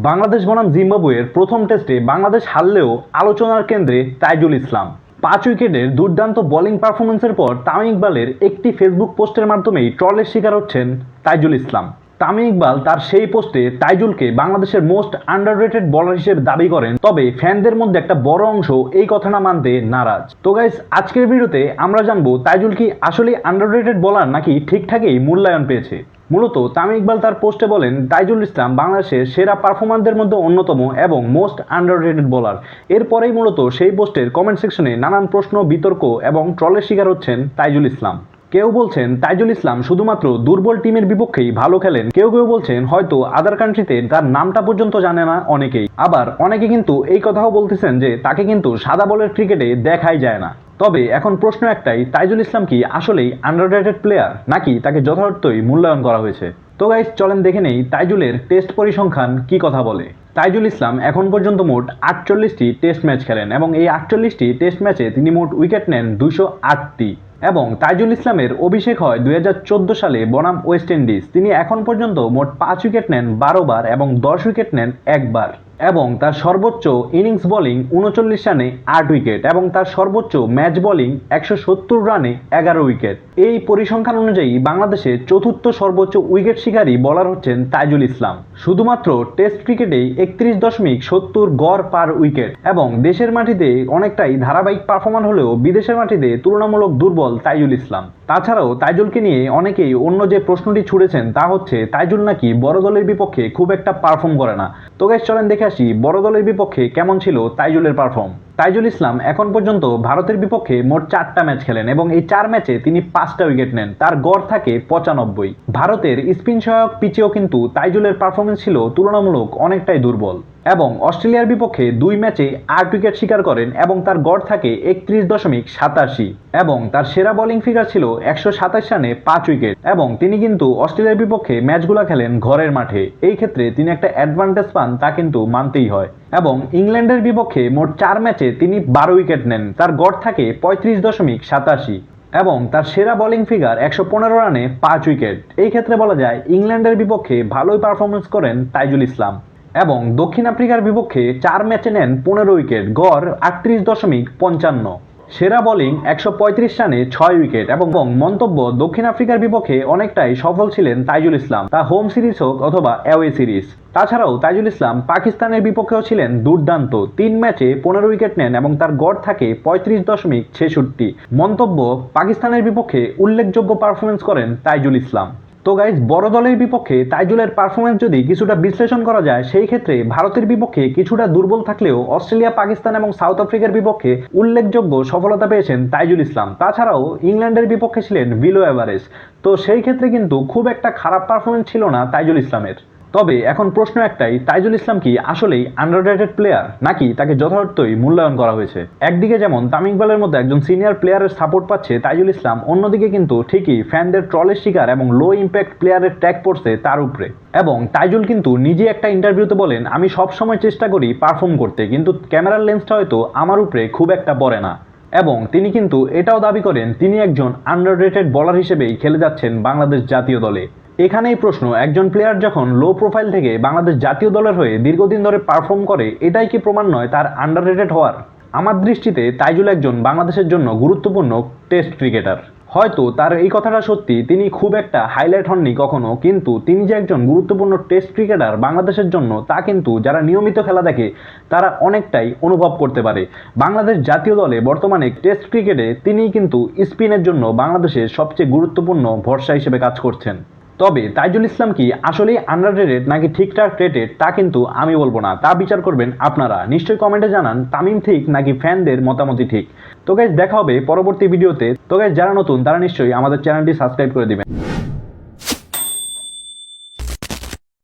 বাংলাদেশ বনাম জিম্বাবুয়ের প্রথম টেস্টে বাংলাদেশ হারলেও আলোচনার কেন্দ্রে তাইজুল ইসলাম। 5 উইকেটের দুর্দান্ত বোলিং পারফরমেন্সের পর তামিম ইকবালের একটি ফেসবুক পোস্টের মাধ্যমেই ট্রলের শিকার হচ্ছেন তাইজুল ইসলাম। তামিম ইকবাল তার সেই পোস্টে তাইজুলকে বাংলাদেশের মোস্ট আন্ডাররেটেড বোলার হিসেবে দাবি করেন, তবে ফ্যানদের মধ্যে একটা বড় অংশ এই কথাটা মানতে নারাজ। তো গাইস, আজকের ভিডিওতে আমরা জানবো তাইজুল কি আসলে আন্ডাররেটেড বোলার নাকি ঠিকঠাকই মূল্যায়ন পেয়েছে। মূলত তামিম ইকবাল তার পোস্টে বলেন তাইজুল ইসলাম বাংলাদেশের সেরা পারফরমারদের মধ্যে অন্যতম এবং মোস্ট আন্ডাররেটেড বোলার। এরপরেই মূলত সেই পোস্টের কমেন্ট সেকশনে নানান প্রশ্ন, বিতর্ক এবং ট্রলের শিকার হচ্ছেন তাইজুল ইসলাম। কেউ বলছেন তাইজুল ইসলাম শুধুমাত্র দুর্বল টিমের বিপক্ষেই ভালো খেলেন, কেউ কেউ বলছেন হয়তো আদার কান্ট্রিতে তার নামটা পর্যন্ত জানে না অনেকেই। আবার অনেকে কিন্তু এই কথাও বলতেছেন যে তাকে কিন্তু সাদা বলের ক্রিকেটে দেখাই যায় না। তবে এখন প্রশ্ন একটাই, তাইজুল ইসলাম কি আসলেই আন্ডাররেটেড প্লেয়ার নাকি তাকে যথার্থই মূল্যায়ন করা হয়েছে? তো গাইস, চলেন দেখে নেই তাইজুলের টেস্ট পরিসংখ্যান কি কথা বলে। তাইজুল ইসলাম এখন পর্যন্ত মোট 48টি টেস্ট ম্যাচ খেলেন এবং এই 48টি টেস্ট ম্যাচে তিনি মোট উইকেট নেন 208টি। এবং তাইজুল ইসলামের অভিষেক হয় 2014 সালে বনাম ওয়েস্ট ইন্ডিজ। তিনি এখন পর্যন্ত মোট 5 উইকেট নেন 12 বার এবং 10 উইকেট নেন একবার। এবং তার সর্বোচ্চ ইনিংস বোলিং 39 রানে 8 উইকেট এবং তার সর্বোচ্চ ম্যাচ বোলিং 170 রানে 11 উইকেট। এই পরিসংখ্যান অনুযায়ী বাংলাদেশের চতুর্থ সর্বোচ্চ উইকেট শিকারী বোলার হচ্ছেন তাইজুল ইসলাম। শুধুমাত্র টেস্ট ক্রিকেটেই 31.70 গড় পার উইকেট এবং দেশের মাটিতে অনেকটাই ধারাবাহিক পারফরম্যান্স হলেও বিদেশের মাটিতে তুলনামূলক দুর্বল তাইজুল ইসলাম। তাছাড়াও তাইজুলকে নিয়ে অনেকেই অন্য যে প্রশ্নটি ছুড়েছেন তা হচ্ছে তাইজুল নাকি বড় দলের বিপক্ষে খুব একটা পারফর্ম করে না। তো গাইস, চলেন দেখে আসি বড় দলের বিপক্ষে কেমন ছিল তাইজুলের পারফর্ম। তাইজুল ইসলাম এখন পর্যন্ত ভারতের বিপক্ষে মোট 4টা ম্যাচ খেলেন এবং এই 4 ম্যাচে তিনি 5টা উইকেট নেন। তার গড় থাকে 95। ভারতের স্পিন সহায়ক পিচেও কিন্তু তাইজুলের পারফরমেন্স ছিল তুলনামূলক অনেকটাই দুর্বল। এবং অস্ট্রেলিয়ার বিপক্ষে 2 ম্যাচে 8 উইকেট শিকার করেন এবং তার গড় থাকে 31.87 এবং তার সেরা বোলিং ফিগার ছিল 127 রানে 5 উইকেট। এবং তিনি কিন্তু অস্ট্রেলিয়ার বিপক্ষে ম্যাচগুলো খেলেন ঘরের মাঠে, এই ক্ষেত্রে তিনি একটা অ্যাডভান্টেজ পান, তা কিন্তু মানতেই হয়। এবং ইংল্যান্ডের বিপক্ষে মোট 4 ম্যাচে তিনি 12 উইকেট নেন, তার গড় থাকে 35.87 এবং তার সেরা বোলিং ফিগার 115 রানে 5 উইকেট। এই ক্ষেত্রে বলা যায় ইংল্যান্ডের বিপক্ষে ভালোই পারফরমেন্স করেন তাইজুল ইসলাম। এবং দক্ষিণ আফ্রিকার বিপক্ষে 4 ম্যাচে নেন 15 উইকেট, গড় 38.55। সেরা বোলিং 135 রানে 6 উইকেট। এবং মন্তব্য, দক্ষিণ আফ্রিকার বিপক্ষে অনেকটাই সফল ছিলেন তাইজুল ইসলাম, তা হোম সিরিজ হোক অথবা অ্যাওয়ে সিরিজ। তাছাড়াও তাইজুল ইসলাম পাকিস্তানের বিপক্ষেও ছিলেন দুর্দান্ত, 3 ম্যাচে 15 উইকেট নেন এবং তার গড় থাকে 35.66। মন্তব্য, পাকিস্তানের বিপক্ষে উল্লেখযোগ্য পারফরমেন্স করেন তাইজুল ইসলাম। তো গাইজ, বড় দলের বিপক্ষে তাইজুলের পারফরমেন্স যদি কিছুটা বিশ্লেষণ করা যায়, সেই ক্ষেত্রে ভারতের বিপক্ষে কিছুটা দুর্বল থাকলেও অস্ট্রেলিয়া, পাকিস্তান এবং সাউথ আফ্রিকার বিপক্ষে উল্লেখযোগ্য সফলতা পেয়েছেন তাইজুল ইসলাম। তাছাড়াও ইংল্যান্ডের বিপক্ষে ছিলেন বিলো এভারেজ। তো সেই ক্ষেত্রে কিন্তু খুব একটা খারাপ পারফরমেন্স ছিল না তাইজুল ইসলামের। তবে এখন প্রশ্ন একটাই, তাইজুল ইসলাম কি আসলেই আন্ডাররেটেড প্লেয়ার নাকি তাকে যথার্থই মূল্যায়ন করা হয়েছে? একদিকে যেমন তামিম ইকবালের মতো একজন সিনিয়র প্লেয়ারের সাপোর্ট পাচ্ছে তাইজুল ইসলাম, অন্যদিকে কিন্তু ঠিকই ফ্যানদের ট্রলের শিকার এবং লো ইম্প্যাক্ট প্লেয়ারের ট্যাগ পড়ছে তার উপরে। এবং তাইজুল কিন্তু নিজে একটা ইন্টারভিউতে বলেন, আমি সবসময় চেষ্টা করি পারফর্ম করতে, কিন্তু ক্যামেরার লেন্সটা হয়তো আমার উপরে খুব একটা পড়ে না। এবং তিনি কিন্তু এটাও দাবি করেন তিনি একজন আন্ডাররেটেড বোলার হিসেবেই খেলে যাচ্ছেন বাংলাদেশ জাতীয় দলে। এখানেই প্রশ্ন, একজন প্লেয়ার যখন লো প্রোফাইল থেকে বাংলাদেশ জাতীয় দলের হয়ে দীর্ঘদিন ধরে পারফর্ম করে, এটাই কি প্রমাণ নয় তার আন্ডাররেটেড হওয়ার? আমার দৃষ্টিতে তাইজুল একজন বাংলাদেশের জন্য গুরুত্বপূর্ণ টেস্ট ক্রিকেটার। হয়তো তার এই কথাটা সত্যি, তিনি খুব একটা হাইলাইট হননি কখনো, কিন্তু তিনি যে একজন গুরুত্বপূর্ণ টেস্ট ক্রিকেটার বাংলাদেশের জন্য, তা কিন্তু যারা নিয়মিত খেলা দেখে তারা অনেকটাই অনুভব করতে পারে। বাংলাদেশ জাতীয় দলে বর্তমানে টেস্ট ক্রিকেটে তিনিই কিন্তু স্পিনের জন্য বাংলাদেশের সবচেয়ে গুরুত্বপূর্ণ ভরসা হিসেবে কাজ করছেন। তবে তাইজুল ইসলাম কি আসলেই আন্ডাররেটেড নাকি ঠিকঠাক রেটেড, তা কিন্তু আমি বলবো না, তা বিচার করবেন আপনারা। নিশ্চয়ই কমেন্টে জানান তামিম ঠিক নাকি ফ্যানদের মতামতই ঠিক। তো গাইজ, দেখা হবে পরবর্তী ভিডিওতে। তো গাইজ, যারা নতুন তারা নিশ্চয়ই আমাদের চ্যানেলটি সাবস্ক্রাইব করে দিবেন।